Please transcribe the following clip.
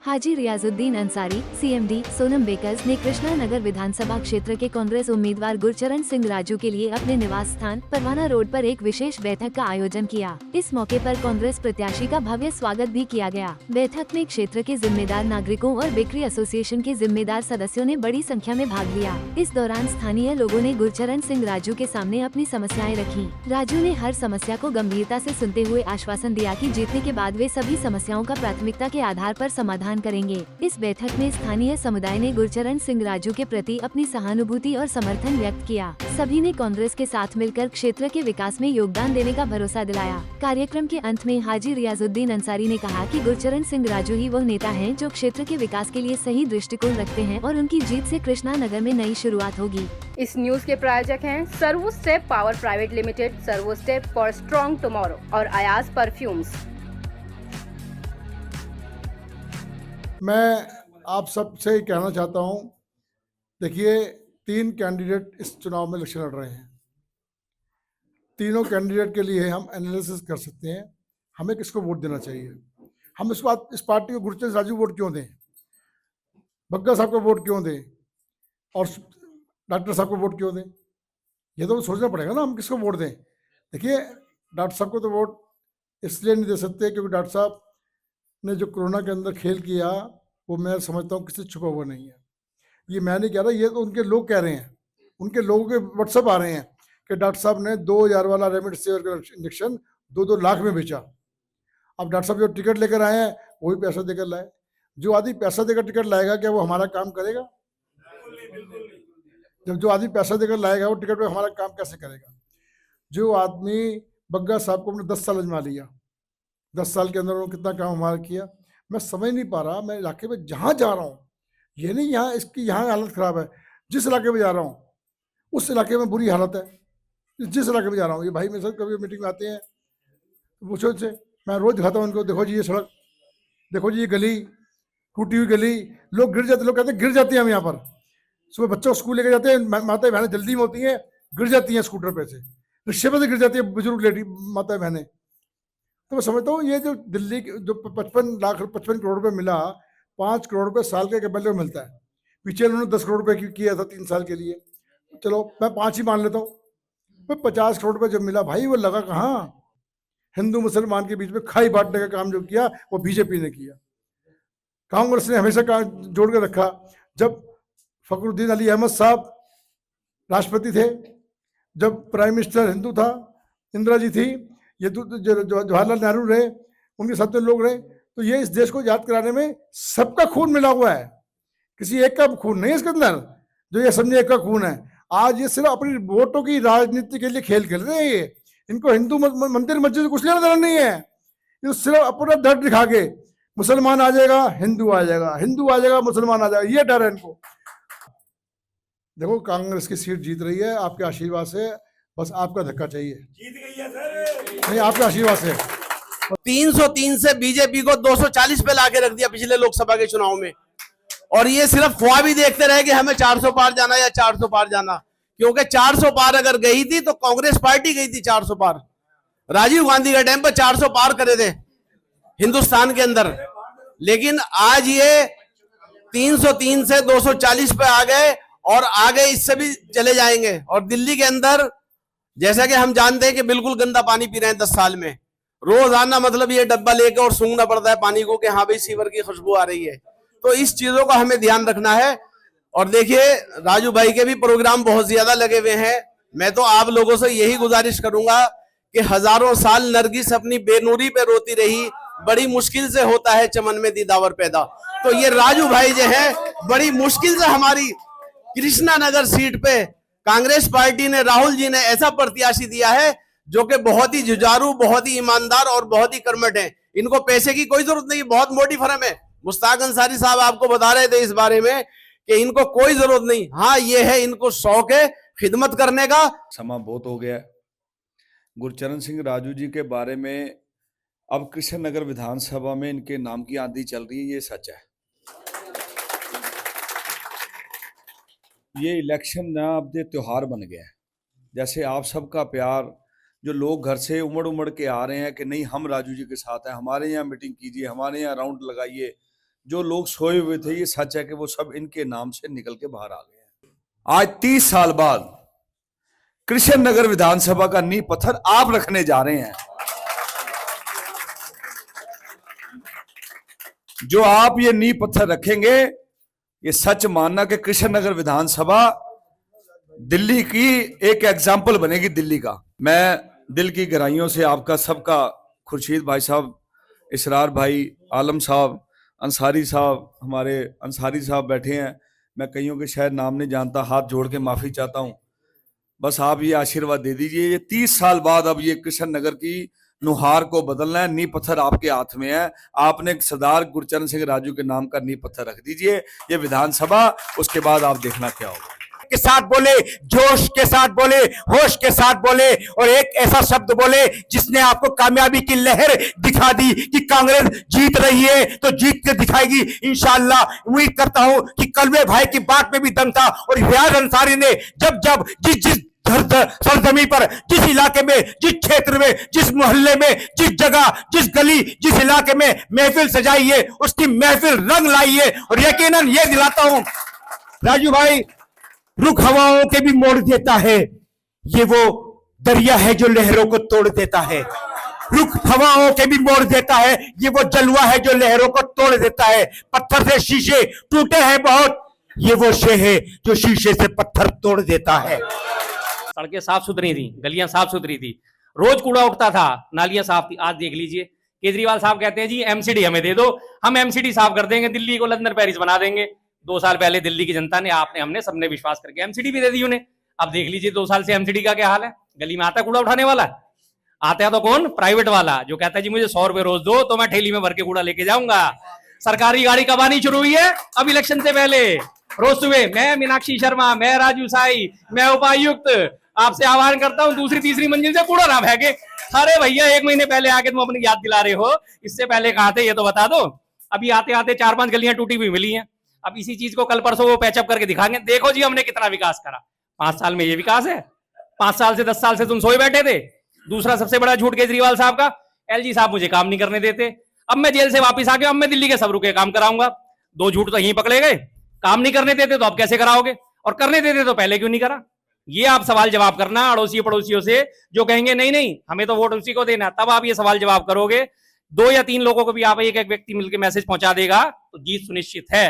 हाजी Riyazuddin Ansari, CMD, Sonam bakers ने कृष्णा नगर विधानसभा क्षेत्र के कांग्रेस उम्मीदवार गुरचरण सिंह राजू के लिए अपने निवास स्थान परवाना रोड पर एक विशेष बैठक का आयोजन किया। इस मौके पर कांग्रेस प्रत्याशी का भव्य स्वागत भी किया गया। बैठक में क्षेत्र के जिम्मेदार नागरिकों और बेकरी एसोसिएशन के जिम्मेदार सदस्यों ने बड़ी संख्या में भाग लिया। इस दौरान स्थानीय लोगों ने गुरचरण सिंह राजू के सामने अपनी समस्याएं रखी। राजू ने हर समस्या को गंभीरता से सुनते हुए आश्वासन दिया कि जीतने के बाद वे सभी समस्याओं का प्राथमिकता के आधार पर समाधान करेंगे। इस बैठक में स्थानीय समुदाय ने गुरचरण सिंह राजू के प्रति अपनी सहानुभूति और समर्थन व्यक्त किया। सभी ने कांग्रेस के साथ मिलकर क्षेत्र के विकास में योगदान देने का भरोसा दिलाया। कार्यक्रम के अंत में हाजी रियाजुद्दीन अंसारी ने कहा कि गुरचरण सिंह राजू ही वह नेता हैं जो क्षेत्र के विकास के लिए सही दृष्टिकोण रखते हैं और उनकी जीत से कृष्णा नगर में नई शुरुआत होगी। इस न्यूज के प्रायोजक हैं servo step power private limited, servo step for strong tomorrow और अयाज परफ्यूम्स। मैं आप सबसे कहना चाहता हूं, देखिए 3 कैंडिडेट इस चुनाव में इलेक्शन लड़ रहे हैं। तीनों कैंडिडेट के लिए हम एनालिसिस कर सकते हैं हमें किसको वोट देना चाहिए। हम इस पार्टी को गुरचरण राजू वोट क्यों दें, बग्गा साहब को वोट क्यों दें और डॉक्टर साहब को वोट क्यों दें, ये तो सोचना पड़ेगा ना हम किसको वोट दें। देखिए डॉक्टर साहब को तो वोट इसलिए नहीं दे सकते क्योंकि डॉक्टर साहब ने जो कोरोना के अंदर खेल किया वो मैं समझता हूँ किसी छुपा हुआ नहीं है। ये मैं नहीं कह रहा, ये तो उनके लोग कह रहे हैं, उनके लोगों के व्हाट्सएप आ रहे हैं कि डॉक्टर साहब ने 2000 वाला रेमडेसिविर का इंजेक्शन 2-2 लाख में बेचा। अब डॉक्टर साहब जो टिकट लेकर आए हैं वो भी पैसा देकर लाए। जो आदमी पैसा देकर टिकट लाएगा क्या वो हमारा काम करेगा? जब जो आदमी पैसा देकर लाएगा वो टिकट पे हमारा काम कैसे करेगा? जो आदमी बग्गा साहब को हमने 10 साल अजमा लिया, 10 साल के अंदर उन्होंने कितना काम हमारा किया, मैं समझ नहीं पा रहा। मैं इलाके में जहाँ जा रहा हूँ, ये नहीं यहाँ इसकी यहाँ हालत ख़राब है, जिस इलाके में जा रहा हूँ उस इलाके में बुरी हालत है। जिस इलाके में जा रहा हूँ, ये भाई मेरे साथ कभी मीटिंग में आते हैं पूछो से, मैं रोज़ दिखाता हूँ उनको, देखो जी ये सड़क, देखो जी ये गली, टूटी हुई गली, लोग गिर जाते, लोग कहते हैं गिर जाते हैं हम यहाँ पर। सुबह बच्चों को स्कूल लेके जाते हैं, माताएं बहनें जल्दी में होती हैं, गिर जाती हैं स्कूटर पे से, रिक्शे पे से गिर जाती है बुजुर्ग लेडी माताएं बहनें। तो मैं समझता हूँ ये जो दिल्ली जो 55 करोड़ रुपए मिला, 5 करोड़ रुपए साल के एमएलए मिलता है। पीछे उन्होंने 10 करोड़ रुपए किया था 3 साल के लिए, चलो मैं 5 ही मान लेता हूँ। 50 करोड़ रुपए जब मिला भाई वो लगा कहाँ? हिंदू मुसलमान के बीच में खाई बांटने का काम जो किया वो बीजेपी ने किया। कांग्रेस ने हमेशा जोड़ के रखा। जब फखरुद्दीन अली अहमद साहब राष्ट्रपति थे, जब प्राइम मिनिस्टर हिंदू था, इंदिरा जी थी, ये जवाहरलाल नेहरू रहे, उनके साथ में लोग रहे, तो ये इस देश को याद कराने में सबका खून मिला हुआ है, किसी एक का खून नहीं है इसके अंदर जो ये समझे एक का खून है। आज ये सिर्फ अपनी वोटों की राजनीति के लिए खेल खेल रहे हैं। ये इनको हिंदू मंदिर मस्जिद कुछ लेना देना नहीं है। ये सिर्फ अपना डर दिखा के मुसलमान आ जाएगा, हिंदू आ जाएगा, हिंदू आ जाएगा, मुसलमान आ जाएगा, ये डर है इनको। देखो कांग्रेस की सीट जीत रही है आपके आशीर्वाद से, बस आपका धक्का चाहिए। जीत गई है सर, नहीं आपके आशीर्वाद से। 303 से बीजेपी को 240 पे लाके रख दिया पिछले लोकसभा के चुनाव में, और ये सिर्फ ख्वाब ही देखते रहे कि हमें 400 पार जाना या 400 पार जाना, क्योंकि 400 पार अगर गई थी तो कांग्रेस पार्टी गई थी 400 पार। राजीव गांधी के टाइम पर 400 पार करे थे हिंदुस्तान के अंदर, लेकिन आज ये 303 से 240 पे आ गए और आगे इससे भी चले जाएंगे। और दिल्ली के अंदर जैसा कि हम जानते हैं कि बिल्कुल गंदा पानी पी रहे हैं 10 साल में, रोजाना मतलब ये डब्बा लेके और सूंघना पड़ता है पानी को कि हाँ भाई सीवर की खुशबू आ रही है। तो इस चीजों का हमें ध्यान रखना है। और देखिए राजू भाई के भी प्रोग्राम बहुत ज्यादा लगे हुए हैं। मैं तो आप लोगों से यही गुजारिश करूंगा कि हजारों साल नरगिस अपनी बेनूरी पे रोती रही, बड़ी मुश्किल से होता है चमन में दीदावर पैदा। तो ये राजू भाई जो है बड़ी मुश्किल से हमारी कृष्णा नगर सीट पे कांग्रेस पार्टी ने, राहुल जी ने ऐसा प्रत्याशी दिया है जो कि बहुत ही जुझारू, बहुत ही ईमानदार और बहुत ही कर्मठ है। इनको पैसे की कोई जरूरत नहीं, बहुत मोटी फर्म है। मुश्ताक अंसारी साहब आपको बता रहे थे इस बारे में कि इनको कोई जरूरत नहीं, हाँ ये है इनको शौक है खिदमत करने का। समा बहुत हो गया। गुरचरण सिंह राजू जी के बारे में अब कृष्ण नगर विधानसभा में इनके नाम की आंधी चल रही है, ये सच है। ये इलेक्शन ना अब ये त्योहार बन गया है। जैसे आप सबका प्यार, जो लोग घर से उमड़ उमड़ के आ रहे हैं कि नहीं हम राजू जी के साथ हैं, हमारे यहाँ मीटिंग कीजिए, हमारे यहाँ राउंड लगाइए, जो लोग सोए हुए थे, ये सच है कि वो सब इनके नाम से निकल के बाहर आ गए हैं। आज 30 साल बाद कृष्ण नगर विधानसभा का नींव पत्थर आप रखने जा रहे हैं। जो आप ये नींव पत्थर रखेंगे, ये सच मानना कि कृष्ण नगर विधानसभा दिल्ली की एक एग्जाम्पल बनेगी, दिल्ली का। मैं दिल की गहराइयों से आपका सबका, खुर्शीद भाई साहब, इसरार भाई, आलम साहब, अंसारी साहब, हमारे अंसारी साहब बैठे हैं, मैं कईयों के शायद नाम नहीं जानता, हाथ जोड़ के माफी चाहता हूं। बस आप ये आशीर्वाद दे दीजिए, ये 30 साल बाद अब ये कृष्ण नगर की नुहार को बदलना है। नींव पत्थर आपके हाथ में है। आपने सरदार गुरचरण सिंह राजू के नाम का नींव पत्थर रख दीजिए, ये विधानसभा, उसके बाद आप देखना क्या होगा। के साथ बोले, जोश के साथ बोले, होश के साथ बोले, और एक ऐसा शब्द बोले जिसने आपको कामयाबी की लहर दिखा दी कि कांग्रेस जीत रही है तो जीत के दिखाएगी इंशाअल्लाह। उम्मीद करता हूं कि कलवे भाई की बात में भी दम था, और रियाज अंसारी ने जब जिस सरजमी पर, जिस इलाके में, जिस क्षेत्र में, जिस मोहल्ले में, जिस जगह, जिस गली, जिस इलाके में महफिल सजाई है, उसकी महफिल रंग लाई है। और यकीनन ये दिलाता हूं, राजू भाई रुख हवाओं के भी मोड़ देता है, ये वो दरिया है जो लहरों को तोड़ देता है। रुख हवाओं के भी मोड़ देता है, ये वो जलवा है जो लहरों को तोड़ देता है। पत्थर से शीशे टूटे हैं बहुत, ये वो शे है जो शीशे से पत्थर तोड़ देता है। सड़कें साफ सुथरी थी, गलियां साफ सुथरी थी, रोज कूड़ा उठता था, नालियां साफ थी। आज देख लीजिए, केजरीवाल साहब कहते हैं जी एमसीडी हमें दे दो, हम एमसीडी साफ कर देंगे, दिल्ली को लंदन पेरिस बना देंगे। 2 साल पहले दिल्ली की जनता ने, आपने, हमने, सबने विश्वास करके एमसीडी भी दे दी उन्हें। अब देख लीजिए 2 साल से एमसीडी का क्या हाल है। गली में आता है कूड़ा उठाने वाला, आता है तो कौन? प्राइवेट वाला, जो कहता है जी मुझे 100 रुपए रोज दो तो मैं ठेली में भर के कूड़ा लेके जाऊंगा। सरकारी गाड़ी कब आनी शुरू हुई है? अब इलेक्शन से पहले। रोज सुबह मैं मीनाक्षी शर्मा, मैं राजू साई, मैं उपायुक्त आपसे आह्वान करता हूं, दूसरी तीसरी मंजिल से कूड़ा ना फेंके। अरे भैया 1 महीने पहले आके तुम अपनी याद दिला रहे हो, इससे पहले कहां थे ये तो बता दो। अभी आते आते 4-5 गलियां टूटी हुई मिली हैं। अब इसी चीज को कल परसों वो पैचअप करके दिखाएंगे, देखो जी हमने कितना विकास करा। 5 साल में ये विकास है? 5 साल से 10 साल से तुम सोए बैठे थे। दूसरा सबसे बड़ा झूठ केजरीवाल साहब का, एलजी साहब मुझे काम नहीं करने देते, अब मैं जेल से वापस आ गया, अब मैं दिल्ली के सब रुके काम कराऊंगा। 2 झूठ तो यहीं पकड़े गए। काम नहीं करने देते तो अब कैसे कराओगे, और करने देते तो पहले क्यों नहीं करा? ये आप सवाल जवाब करना अड़ोसी पड़ोसियों से, जो कहेंगे नहीं नहीं हमें तो वोट उसी को देना, तब आप ये सवाल जवाब करोगे। 2 या 3 लोगों को भी आप एक व्यक्ति मिलकर मैसेज पहुंचा देगा तो जीत सुनिश्चित है।